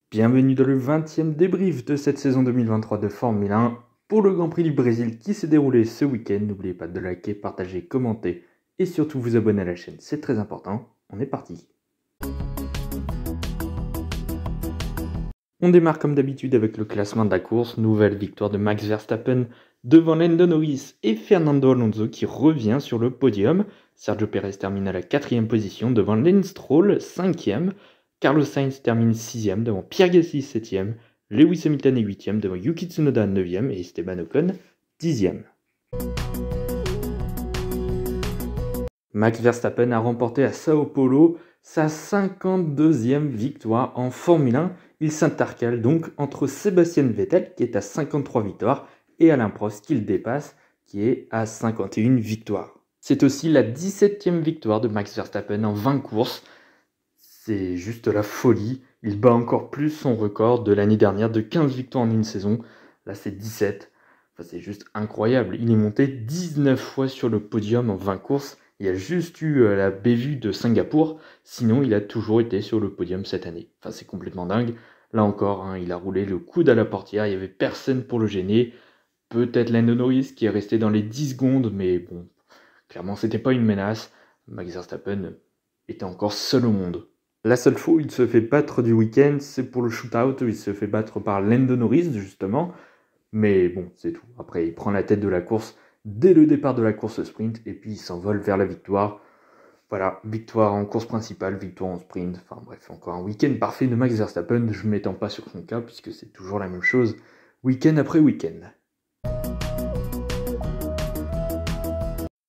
Bienvenue dans le 20e débrief de cette saison 2023 de Formule 1 pour le Grand Prix du Brésil qui s'est déroulé ce week-end. N'oubliez pas de liker, partager, commenter et surtout vous abonner à la chaîne, c'est très important. On est parti. On démarre comme d'habitude avec le classement de la course. Nouvelle victoire de Max Verstappen devant Lando Norris et Fernando Alonso qui revient sur le podium. Sergio Pérez termine à la 4e position devant Lance Stroll 5e. Carlos Sainz termine 6e devant Pierre Gasly 7e. Lewis Hamilton est 8e devant Yuki Tsunoda 9e et Esteban Ocon 10e. Max Verstappen a remporté à Sao Paulo sa 52e victoire en Formule 1. Il s'intercale donc entre Sébastien Vettel qui est à 53 victoires et Alain Prost qui le dépasse qui est à 51 victoires. C'est aussi la 17e victoire de Max Verstappen en 20 courses. C'est juste la folie. Il bat encore plus son record de l'année dernière de 15 victoires en une saison. Là c'est 17. Enfin, c'est juste incroyable. Il est monté 19 fois sur le podium en 20 courses. Il y a juste eu la bévue de Singapour, sinon il a toujours été sur le podium cette année. Enfin, c'est complètement dingue. Là encore, il a roulé le coude à la portière, il n'y avait personne pour le gêner. Peut-être Lando Norris qui est resté dans les 10 secondes, mais bon, clairement c'était pas une menace. Max Verstappen était encore seul au monde. La seule fois où il se fait battre du week-end, c'est pour le shootout, où il se fait battre par Lando Norris, justement. Mais bon, c'est tout. Après, il prend la tête de la course dès le départ de la course sprint et puis il s'envole vers la victoire. Voilà, victoire en course principale, victoire en sprint. Enfin bref, encore un week-end parfait de Max Verstappen. Je ne m'étends pas sur son cas puisque c'est toujours la même chose, week-end après week-end.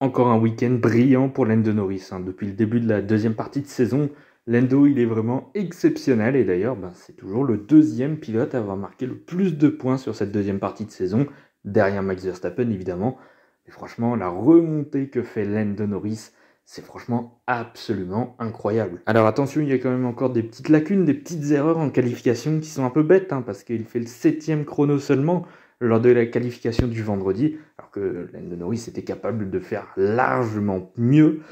Encore un week-end brillant pour Lando Norris. Depuis le début de la deuxième partie de saison, Lando il est vraiment exceptionnel et d'ailleurs c'est toujours le deuxième pilote à avoir marqué le plus de points sur cette deuxième partie de saison, derrière Max Verstappen évidemment. Et franchement, la remontée que fait Lando Norris, c'est franchement absolument incroyable. Alors attention, il y a quand même encore des petites lacunes, des petites erreurs en qualification qui sont un peu bêtes, parce qu'il fait le 7e chrono seulement lors de la qualification du vendredi, alors que Lando Norris était capable de faire largement mieux.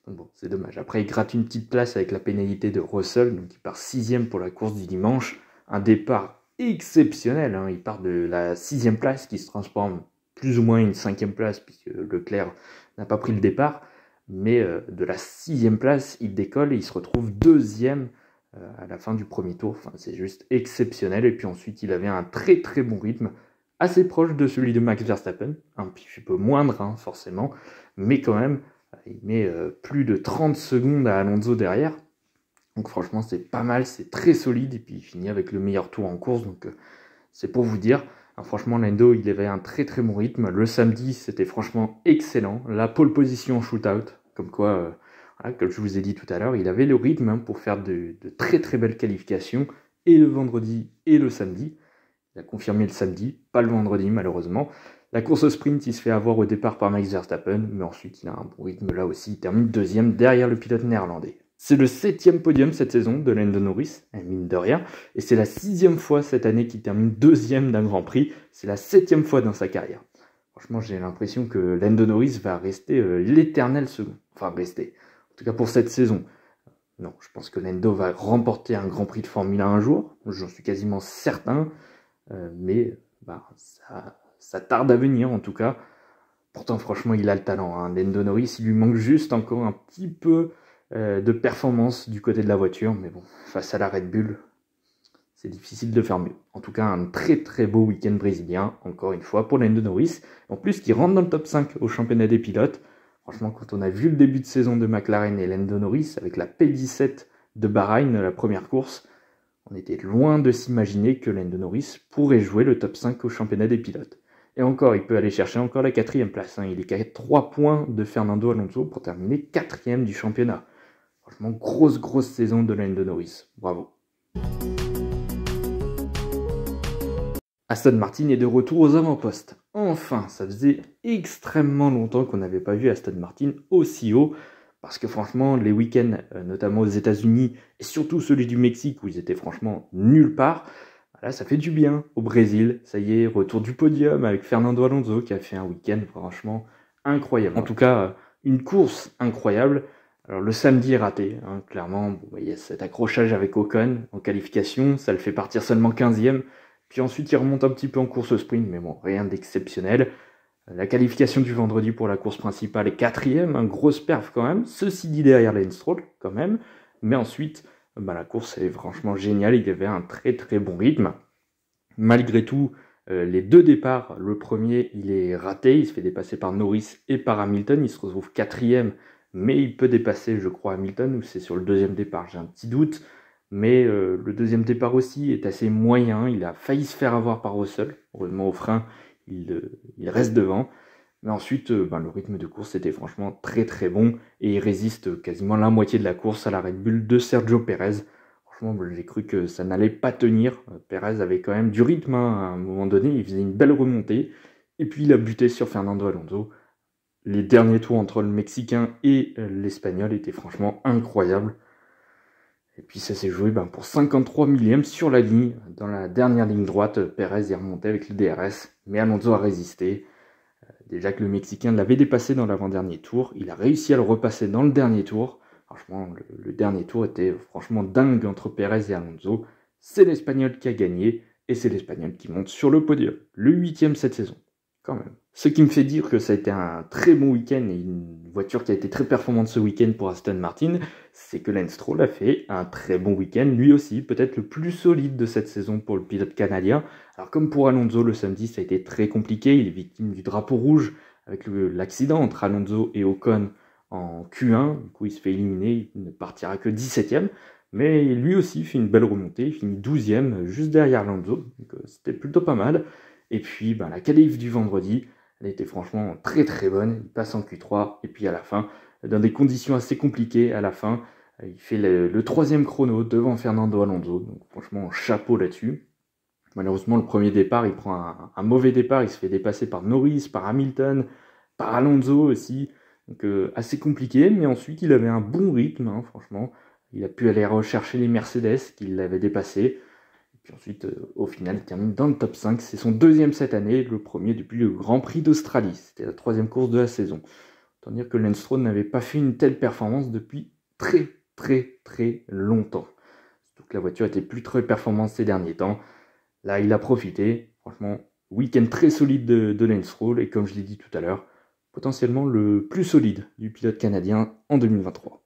Donc bon, c'est dommage. Après, il gratte une petite place avec la pénalité de Russell, donc il part 6e pour la course du dimanche. Un départ exceptionnel, il part de la 6e place qui se transforme plus ou moins une 5e place, puisque Leclerc n'a pas pris le départ. Mais de la 6e place, il décolle et il se retrouve 2e à la fin du premier tour. Enfin, c'est juste exceptionnel. Et puis ensuite, il avait un très très bon rythme, assez proche de celui de Max Verstappen, un petit peu moindre forcément, mais quand même, il met plus de 30 secondes à Alonso derrière. Donc franchement, c'est pas mal, c'est très solide. Et puis il finit avec le meilleur tour en course, donc c'est pour vous dire. Franchement, Lando, il avait un très très bon rythme. Le samedi, c'était franchement excellent. La pole position en shootout, comme quoi, comme je vous ai dit tout à l'heure, il avait le rythme pour faire de très très belles qualifications, et le vendredi et le samedi. Il a confirmé le samedi, pas le vendredi malheureusement. La course au sprint, il se fait avoir au départ par Max Verstappen, mais ensuite il a un bon rythme là aussi. Il termine 2e derrière le pilote néerlandais. C'est le 7e podium cette saison de Lando Norris, mine de rien, et c'est la 6e fois cette année qu'il termine 2e d'un Grand Prix. C'est la 7e fois dans sa carrière. Franchement, j'ai l'impression que Lando Norris va rester l'éternel second. Enfin, rester. En tout cas pour cette saison. Non, je pense que Lando va remporter un Grand Prix de Formule 1 un jour. J'en suis quasiment certain. Mais ça tarde à venir en tout cas. Pourtant, franchement, il a le talent. Lando Norris, il lui manque juste encore un petit peu de performance du côté de la voiture. Mais bon, face à la Red Bull, c'est difficile de faire mieux. En tout cas, un très très beau week-end brésilien, encore une fois, pour Lando Norris. En plus, qui rentre dans le top 5 au championnat des pilotes. Franchement, quand on a vu le début de saison de McLaren et Lando Norris, avec la P17 de Bahreïn, la première course, on était loin de s'imaginer que Lando Norris pourrait jouer le top 5 au championnat des pilotes. Et encore, il peut aller chercher encore la 4e place. Il est qu'à 3 points de Fernando Alonso pour terminer 4e du championnat. Franchement, grosse saison de Lando Norris. Bravo. Aston Martin est de retour aux avant-postes. Enfin, ça faisait extrêmement longtemps qu'on n'avait pas vu Aston Martin aussi haut. Parce que franchement, les week-ends, notamment aux États-Unis, et surtout celui du Mexique, où ils étaient franchement nulle part, là, ça fait du bien. Au Brésil, ça y est, retour du podium avec Fernando Alonso, qui a fait un week-end franchement incroyable. En tout cas, une course incroyable. Alors le samedi est raté, hein, clairement, il y a cet accrochage avec Ocon en qualification, ça le fait partir seulement 15e, puis ensuite il remonte un petit peu en course au sprint, mais bon, rien d'exceptionnel. La qualification du vendredi pour la course principale est 4e, un grosse perf quand même, ceci dit derrière Lance Stroll quand même, mais ensuite la course est franchement géniale, il y avait un très très bon rythme. Malgré tout, les deux départs, le premier il est raté, il se fait dépasser par Norris et par Hamilton, il se retrouve 4e, mais il peut dépasser je crois Hamilton, ou c'est sur le deuxième départ, j'ai un petit doute, mais le deuxième départ aussi est assez moyen, il a failli se faire avoir par Russell, heureusement au frein il reste devant, mais ensuite le rythme de course était franchement très très bon, et il résiste quasiment la moitié de la course à la Red Bull de Sergio Pérez. Franchement, j'ai cru que ça n'allait pas tenir. Pérez avait quand même du rythme, hein, à un moment donné, il faisait une belle remontée, et puis il a buté sur Fernando Alonso. Les derniers tours entre le Mexicain et l'Espagnol étaient franchement incroyables. Et puis ça s'est joué pour 53 millièmes sur la ligne. Dans la dernière ligne droite, Pérez est remonté avec le DRS, mais Alonso a résisté. Déjà que le Mexicain l'avait dépassé dans l'avant-dernier tour, il a réussi à le repasser dans le dernier tour. Franchement, le dernier tour était franchement dingue entre Pérez et Alonso. C'est l'Espagnol qui a gagné, et c'est l'Espagnol qui monte sur le podium. Le 8e cette saison, quand même. Ce qui me fait dire que ça a été un très bon week-end et une voiture qui a été très performante ce week-end pour Aston Martin, c'est que Lance Stroll a fait un très bon week-end, lui aussi, peut-être le plus solide de cette saison pour le pilote canadien. Alors comme pour Alonso, le samedi, ça a été très compliqué, il est victime du drapeau rouge avec l'accident entre Alonso et Ocon en Q1, du coup il se fait éliminer, il ne partira que 17e, mais lui aussi fait une belle remontée, il finit 12e, juste derrière Alonso, donc c'était plutôt pas mal. Et puis la qualif du vendredi, elle était franchement très très bonne, il passe en Q3, et puis à la fin, dans des conditions assez compliquées, à la fin, il fait le troisième chrono devant Fernando Alonso, donc franchement chapeau là-dessus. Malheureusement, le premier départ, il prend un mauvais départ, il se fait dépasser par Norris, par Hamilton, par Alonso aussi, donc assez compliqué, mais ensuite il avait un bon rythme, hein, franchement, il a pu aller rechercher les Mercedes qui l'avaient dépassé. Puis ensuite, au final, il termine dans le top 5. C'est son deuxième cette année, le premier depuis le Grand Prix d'Australie. C'était la troisième course de la saison. Autant dire que Lance Stroll n'avait pas fait une telle performance depuis très très très longtemps. Surtout que la voiture était plus très performante ces derniers temps. Là, il a profité. Franchement, week-end très solide de Lance Stroll. Et comme je l'ai dit tout à l'heure, potentiellement le plus solide du pilote canadien en 2023.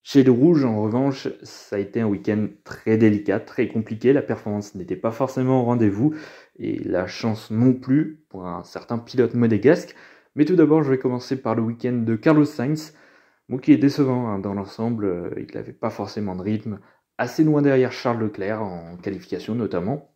Chez les Rouges, en revanche, ça a été un week-end très délicat, très compliqué. La performance n'était pas forcément au rendez-vous et la chance non plus pour un certain pilote monégasque. Mais tout d'abord, je vais commencer par le week-end de Carlos Sainz, qui est décevant, hein, dans l'ensemble. Il n'avait pas forcément de rythme, assez loin derrière Charles Leclerc en qualification notamment,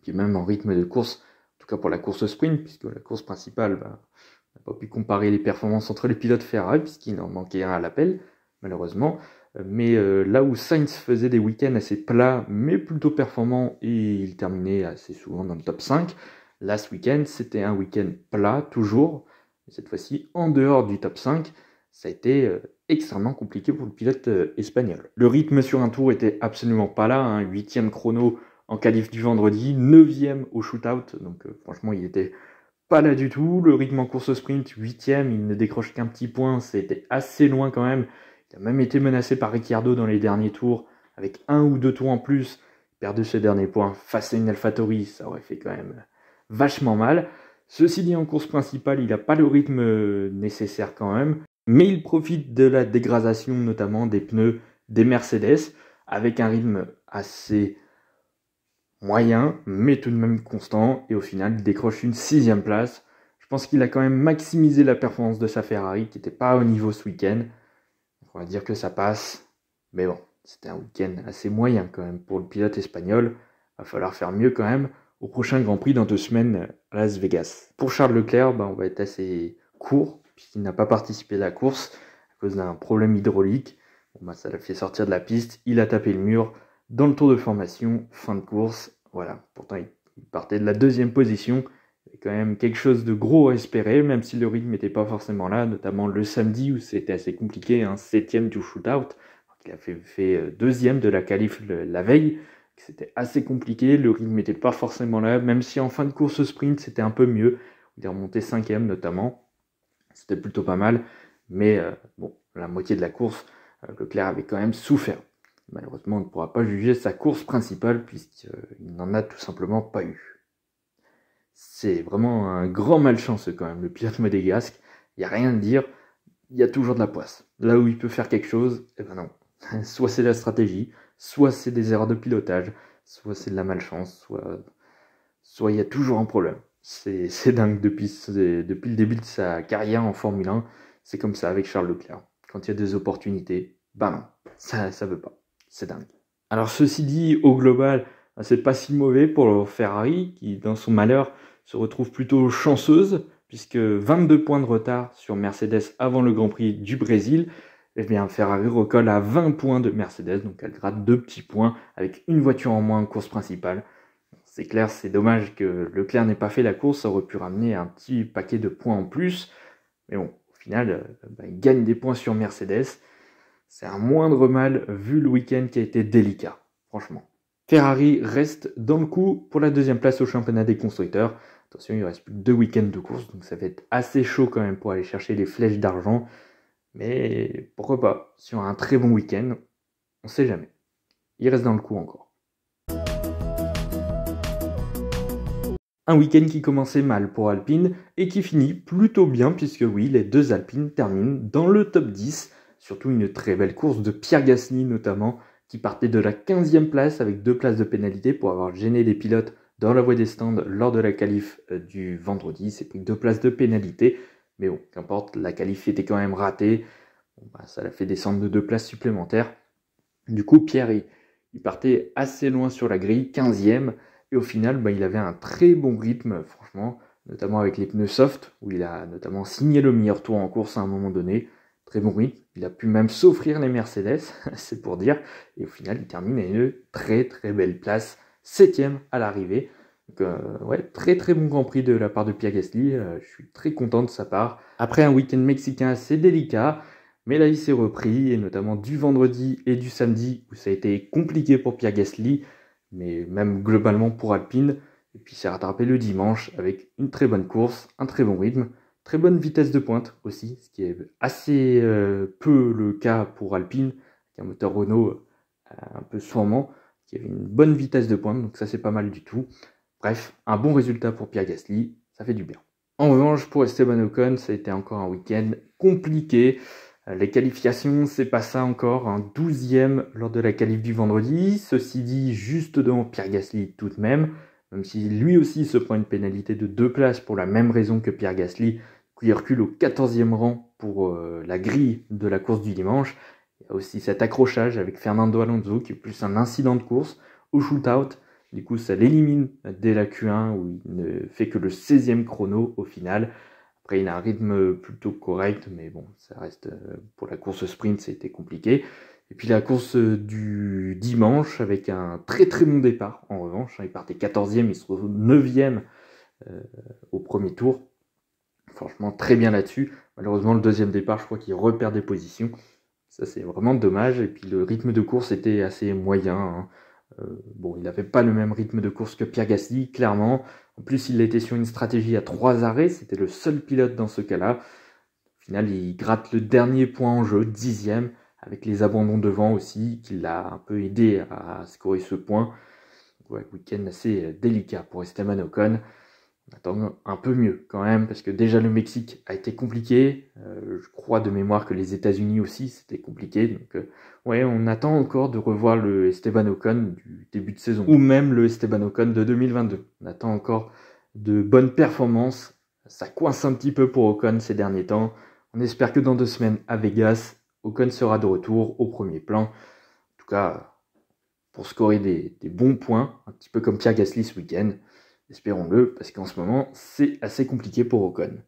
puis même en rythme de course, en tout cas pour la course sprint, puisque la course principale, on n'a pas pu comparer les performances entre les pilotes Ferrari, puisqu'il en manquait un à l'appel, malheureusement. Mais là où Sainz faisait des week-ends assez plats, mais plutôt performants, et il terminait assez souvent dans le top 5, là ce week-end, c'était un week-end plat, toujours, mais cette fois-ci en dehors du top 5, ça a été extrêmement compliqué pour le pilote espagnol. Le rythme sur un tour était absolument pas là, hein, 8e chrono en qualif du vendredi, 9e au shootout, donc franchement il était pas là du tout. Le rythme en course sprint, 8e, il ne décroche qu'un petit point, c'était assez loin quand même. Il a même été menacé par Ricciardo dans les derniers tours, avec 1 ou 2 tours en plus. Il perdait ce dernier point face à une AlphaTauri, ça aurait fait quand même vachement mal. Ceci dit, en course principale, il n'a pas le rythme nécessaire quand même, mais il profite de la dégradation notamment des pneus des Mercedes, avec un rythme assez moyen, mais tout de même constant, et au final, il décroche une 6e place. Je pense qu'il a quand même maximisé la performance de sa Ferrari, qui n'était pas au niveau ce week-end. On va dire que ça passe, mais bon, c'était un week-end assez moyen quand même pour le pilote espagnol. Va falloir faire mieux quand même au prochain Grand Prix dans 2 semaines à Las Vegas. Pour Charles Leclerc, on va être assez court, puisqu'il n'a pas participé à la course à cause d'un problème hydraulique. Ça l'a fait sortir de la piste, il a tapé le mur dans le tour de formation, fin de course. Voilà, pourtant il partait de la 2e position. Il y avait quand même quelque chose de gros à espérer, même si le rythme n'était pas forcément là, notamment le samedi où c'était assez compliqué, 7e du shootout. Il a fait 2e de la qualif la veille. C'était assez compliqué, le rythme n'était pas forcément là, même si en fin de course sprint c'était un peu mieux. Il est remonté 5e notamment. c'était plutôt pas mal, mais bon, la moitié de la course, Leclerc avait quand même souffert. Malheureusement, on ne pourra pas juger sa course principale puisqu'il n'en a tout simplement pas eu. C'est vraiment un grand malchanceux quand même, le pilote monégasque. Il n'y a rien à dire, il y a toujours de la poisse. Là où il peut faire quelque chose, eh ben non. Soit c'est la stratégie, soit c'est des erreurs de pilotage, soit c'est de la malchance, soit il y a toujours un problème. C'est dingue depuis le début de sa carrière en Formule 1. C'est comme ça avec Charles Leclerc. Quand il y a des opportunités, bah non, ça veut pas. C'est dingue. Alors ceci dit, au global, c'est pas si mauvais pour Ferrari qui, dans son malheur, se retrouve plutôt chanceuse puisque 22 points de retard sur Mercedes avant le Grand Prix du Brésil. Eh bien, Ferrari recolle à 20 points de Mercedes, donc elle gratte 2 petits points avec une voiture en moins en course principale. C'est clair, c'est dommage que Leclerc n'ait pas fait la course, ça aurait pu ramener un petit paquet de points en plus. Mais bon, au final, il gagne des points sur Mercedes. C'est un moindre mal vu le week-end qui a été délicat, franchement. Ferrari reste dans le coup pour la deuxième place au championnat des constructeurs. Attention, il ne reste plus que 2 week-ends de course, donc ça va être assez chaud quand même pour aller chercher les flèches d'argent. Mais pourquoi pas, sur un très bon week-end, on ne sait jamais. Il reste dans le coup encore. Un week-end qui commençait mal pour Alpine et qui finit plutôt bien puisque oui, les deux Alpines terminent dans le top 10. Surtout une très belle course de Pierre Gasly notamment, qui partait de la 15e place avec 2 places de pénalité pour avoir gêné les pilotes dans la voie des stands lors de la qualif du vendredi. Il s'est pris 2 places de pénalité, mais bon, qu'importe, la qualif était quand même ratée. Bon, ça l'a fait descendre de 2 places supplémentaires. Du coup, Pierre, il partait assez loin sur la grille, 15e. Et au final, il avait un très bon rythme, franchement, notamment avec les pneus soft, où il a notamment signé le meilleur tour en course à un moment donné. Très bon rythme. Il a pu même s'offrir les Mercedes, c'est pour dire. Et au final, il termine à une très très belle place, 7e à l'arrivée. Donc, ouais, très très bon Grand Prix de la part de Pierre Gasly. Je suis très content de sa part. Après un week-end mexicain assez délicat, mais là il s'est repris, et notamment du vendredi et du samedi, où ça a été compliqué pour Pierre Gasly, mais même globalement pour Alpine. Et puis s'est rattrapé le dimanche avec une très bonne course, un très bon rythme, très bonne vitesse de pointe aussi, ce qui est assez peu le cas pour Alpine, avec un moteur Renault un peu sûrement, qui avait une bonne vitesse de pointe, donc ça c'est pas mal du tout. Bref, un bon résultat pour Pierre Gasly, ça fait du bien. En revanche, pour Esteban Ocon, ça a été encore un week-end compliqué. Les qualifications, c'est pas ça encore, un 12e lors de la qualif du vendredi, ceci dit juste devant Pierre Gasly tout de même si lui aussi se prend une pénalité de 2 places pour la même raison que Pierre Gasly, qui recule au 14e rang pour la grille de la course du dimanche. Il y a aussi cet accrochage avec Fernando Alonso qui est plus un incident de course au shootout. Du coup, ça l'élimine dès la Q1 où il ne fait que le 16e chrono au final. Après, il a un rythme plutôt correct, mais bon, ça reste pour la course sprint, c'était compliqué. Et puis la course du dimanche avec un très très bon départ, en revanche. Il partait 14e, il se retrouve 9e au premier tour. Franchement, très bien là-dessus. Malheureusement, le deuxième départ, je crois qu'il repère des positions. Ça, c'est vraiment dommage. Et puis le rythme de course était assez moyen, hein. Bon, il n'avait pas le même rythme de course que Pierre Gasly, clairement. En plus, il était sur une stratégie à 3 arrêts. C'était le seul pilote dans ce cas-là. Au final, il gratte le dernier point en jeu, 10e, avec les abandons devant aussi, qui l'a un peu aidé à scorer ce point. Ouais, week-end assez délicat pour Esteban Ocon. On attend un peu mieux quand même, parce que déjà le Mexique a été compliqué. Je crois de mémoire que les États-Unis aussi, c'était compliqué. Donc, ouais, on attend encore de revoir le Esteban Ocon du début de saison, ou même le Esteban Ocon de 2022. On attend encore de bonnes performances. Ça coince un petit peu pour Ocon ces derniers temps. On espère que dans 2 semaines à Vegas, Ocon sera de retour au premier plan. En tout cas, pour scorer des bons points, un petit peu comme Pierre Gasly ce week-end. Espérons-le, parce qu'en ce moment, c'est assez compliqué pour Ocon.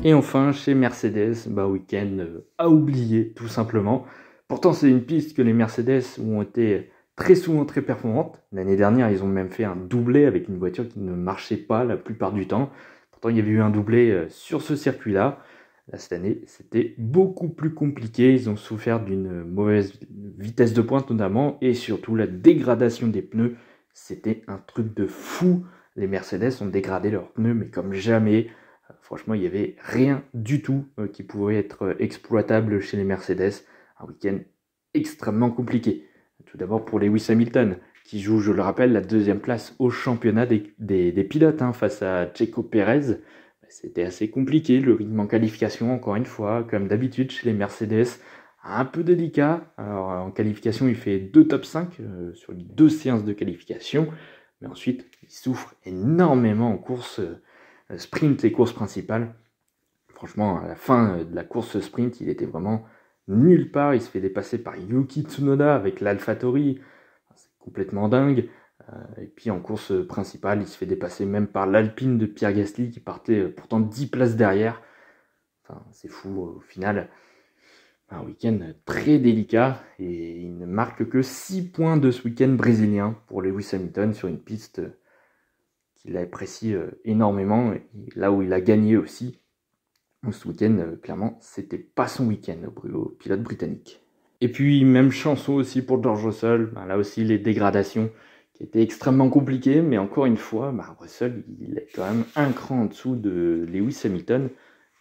Et enfin, chez Mercedes, week-end à oublier, tout simplement. Pourtant, c'est une piste que les Mercedes ont été très souvent très performantes. L'année dernière, ils ont même fait un doublé avec une voiture qui ne marchait pas la plupart du temps. Pourtant, il y avait eu un doublé sur ce circuit-là. Là, cette année, c'était beaucoup plus compliqué. Ils ont souffert d'une mauvaise vitesse de pointe notamment, et surtout la dégradation des pneus. C'était un truc de fou les Mercedes ont dégradé leurs pneus, mais comme jamais. Franchement, il n'y avait rien du tout qui pouvait être exploitable chez les Mercedes. Un week-end extrêmement compliqué. Tout d'abord pour Lewis Hamilton, qui joue, je le rappelle, la deuxième place au championnat des pilotes face à Checo Pérez. C'était assez compliqué, le rythme en qualification, encore une fois, comme d'habitude chez les Mercedes, un peu délicat. Alors en qualification, il fait 2 top 5 sur les 2 séances de qualification, mais ensuite, il souffre énormément en course sprint et course principale. Franchement, à la fin de la course sprint, il était vraiment nulle part. Il se fait dépasser par Yuki Tsunoda avec l'AlphaTauri. C'est complètement dingue. Et puis en course principale, il se fait dépasser même par l'Alpine de Pierre Gasly qui partait pourtant 10 places derrière. Enfin, c'est fou au final. Un week-end très délicat et il ne marque que 6 points de ce week-end brésilien pour Lewis Hamilton sur une piste qu'il apprécie énormément et là où il a gagné aussi. Ce week-end, clairement, c'était pas son week-end au pilote britannique. Et puis, même chanson aussi pour George Russell. Là aussi, les dégradations qui étaient extrêmement compliquées. Mais encore une fois, Russell, il est quand même un cran en dessous de Lewis Hamilton.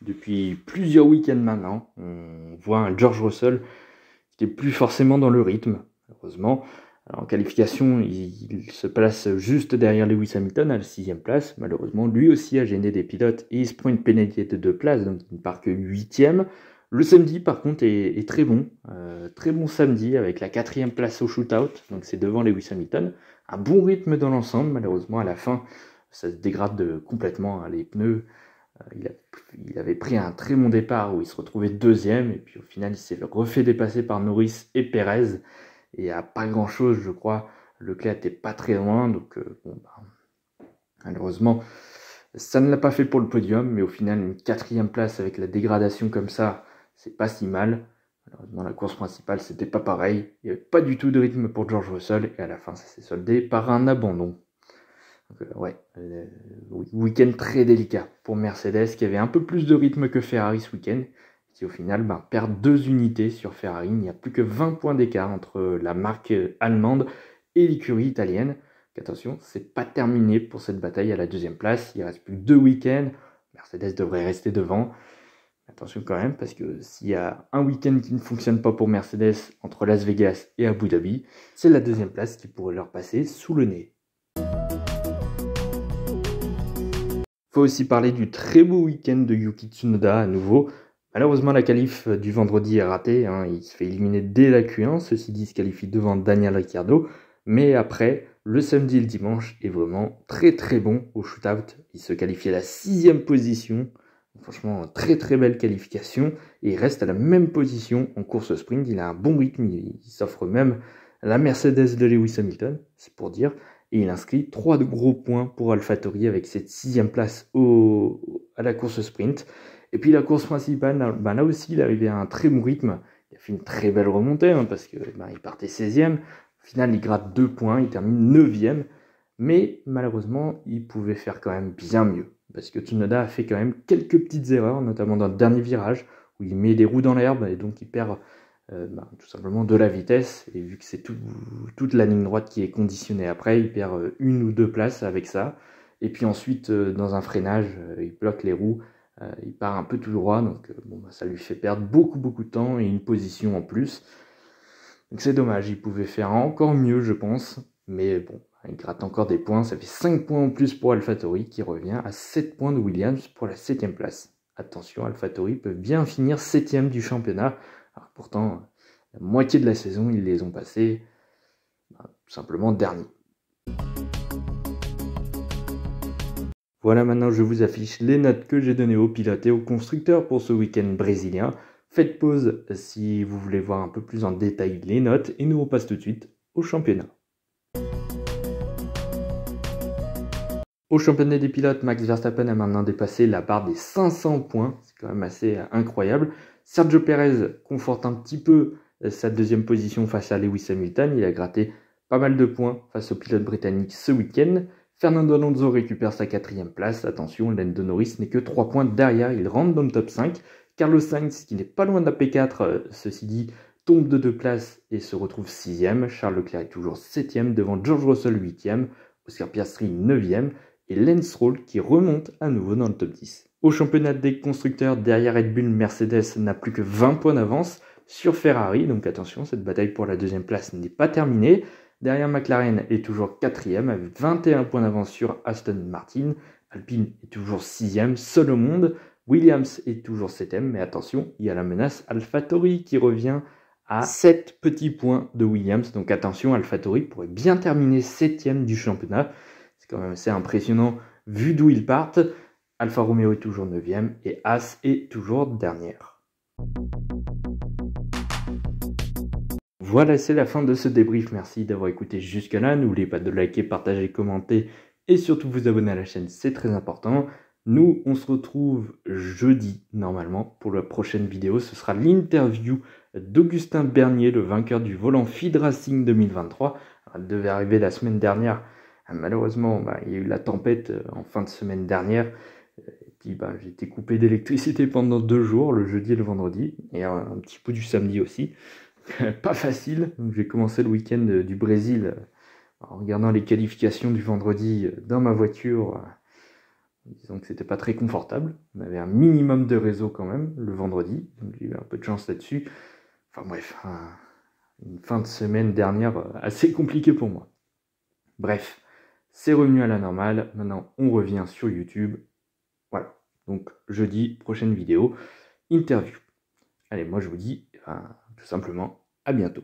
Depuis plusieurs week-ends maintenant, on voit un George Russell qui n'est plus forcément dans le rythme, heureusement. Alors, en qualification, il se place juste derrière Lewis Hamilton à la 6e place. Malheureusement, lui aussi a gêné des pilotes et il se prend une pénalité de 2 places, donc il ne part que 8e. Le samedi, par contre, est très bon. Très bon samedi avec la 4e place au shootout, donc c'est devant Lewis Hamilton. Un bon rythme dans l'ensemble, malheureusement, à la fin, ça se dégrade complètement. Les pneus, il avait pris un très bon départ où il se retrouvait 2e, et puis au final, il s'est refait dépasser par Norris et Perez. Et à pas grand chose, je crois. Leclerc n'était pas très loin, donc malheureusement, ça ne l'a pas fait pour le podium, mais au final, une 4e place avec la dégradation comme ça, c'est pas si mal. Malheureusement, la course principale, c'était pas pareil. Il n'y avait pas du tout de rythme pour George Russell, et à la fin, ça s'est soldé par un abandon. Donc, week-end très délicat pour Mercedes, qui avait un peu plus de rythme que Ferrari ce week-end, qui au final perd 2 unités sur Ferrari. Il n'y a plus que 20 points d'écart entre la marque allemande et l'écurie italienne. Donc, attention, c'est pas terminé pour cette bataille à la 2e place. Il reste plus que 2 week-ends. Mercedes devrait rester devant. Attention quand même, parce que s'il y a un week-end qui ne fonctionne pas pour Mercedes entre Las Vegas et Abu Dhabi, c'est la 2e place qui pourrait leur passer sous le nez. Il faut aussi parler du très beau week-end de Yuki Tsunoda à nouveau. Malheureusement, la qualif du vendredi est ratée. Il se fait éliminer dès la Q1. Ceci dit, il se qualifie devant Daniel Ricciardo. Mais après, le samedi et le dimanche est vraiment très très bon au shootout. Il se qualifie à la 6e position. Franchement, très très belle qualification. Et il reste à la même position en course sprint. Il a un bon rythme. Il s'offre même la Mercedes de Lewis Hamilton, c'est pour dire. Et il inscrit 3 gros points pour AlphaTauri avec cette 6e place à la course sprint. Et puis la course principale, là aussi, il arrivait à un très bon rythme. Il a fait une très belle remontée parce que il partait 16e. Au final, il gratte 2 points, il termine 9e. Mais malheureusement, il pouvait faire quand même bien mieux. Parce que Tsunoda a fait quand même quelques petites erreurs, notamment dans le dernier virage, où il met des roues dans l'herbe et donc il perd tout simplement de la vitesse. Et vu que c'est toute la ligne droite qui est conditionnée après, il perd 1 ou 2 places avec ça. Et puis ensuite, dans un freinage, il bloque les roues. Il part un peu tout droit, donc ça lui fait perdre beaucoup de temps et une position en plus. Donc c'est dommage, il pouvait faire encore mieux je pense, mais bon, il gratte encore des points, ça fait 5 points en plus pour AlphaTauri qui revient à 7 points de Williams pour la 7e place. Attention, AlphaTauri peut bien finir 7e du championnat, alors pourtant la moitié de la saison ils les ont passés tout simplement dernier. Voilà, maintenant je vous affiche les notes que j'ai données aux pilotes et aux constructeurs pour ce week-end brésilien. Faites pause si vous voulez voir un peu plus en détail les notes et nous on passe tout de suite au championnat. Au championnat des pilotes, Max Verstappen a maintenant dépassé la barre des 500 points, c'est quand même assez incroyable. Sergio Perez conforte un petit peu sa 2e position face à Lewis Hamilton, il a gratté pas mal de points face au pilote britannique ce week-end. Fernando Alonso récupère sa 4e place. Attention, Lando Norris n'est que 3 points derrière, il rentre dans le top 5. Carlos Sainz, qui n'est pas loin de la P4, ceci dit, tombe de 2 places et se retrouve 6e. Charles Leclerc est toujours 7e devant George Russell 8e, Oscar Piastri 9e. et Lance Stroll qui remonte à nouveau dans le top 10. Au championnat des constructeurs, derrière Red Bull, Mercedes n'a plus que 20 points d'avance sur Ferrari, donc attention, cette bataille pour la deuxième place n'est pas terminée. Derrière, McLaren est toujours 4e avec 21 points d'avance sur Aston Martin. Alpine est toujours 6e, seul au monde. Williams est toujours 7e, mais attention, il y a la menace AlphaTauri qui revient à 7 petits points de Williams. Donc attention, AlphaTauri pourrait bien terminer 7e du championnat. C'est quand même assez impressionnant vu d'où ils partent. Alfa Romeo est toujours 9e et Haas est toujours dernière. Voilà, c'est la fin de ce débrief. Merci d'avoir écouté jusqu'à là. N'oubliez pas de liker, partager, commenter et surtout vous abonner à la chaîne, c'est très important. Nous, on se retrouve jeudi, normalement, pour la prochaine vidéo. Ce sera l'interview d'Augustin Bernier, le vainqueur du volant Feed Racing 2023. Alors, elle devait arriver la semaine dernière. Malheureusement, il y a eu la tempête en fin de semaine dernière. Et puis, j'ai été coupé d'électricité pendant 2 jours, le jeudi et le vendredi. Et un petit peu du samedi aussi. Pas facile. Donc, j'ai commencé le week-end du Brésil en regardant les qualifications du vendredi dans ma voiture. Disons que c'était pas très confortable. On avait un minimum de réseau quand même le vendredi. Donc j'ai eu un peu de chance là-dessus. Enfin bref, une fin de semaine dernière assez compliquée pour moi. Bref, c'est revenu à la normale. Maintenant, on revient sur YouTube. Voilà. Donc jeudi, prochaine vidéo, interview. Allez, moi je vous dis tout simplement à bientôt.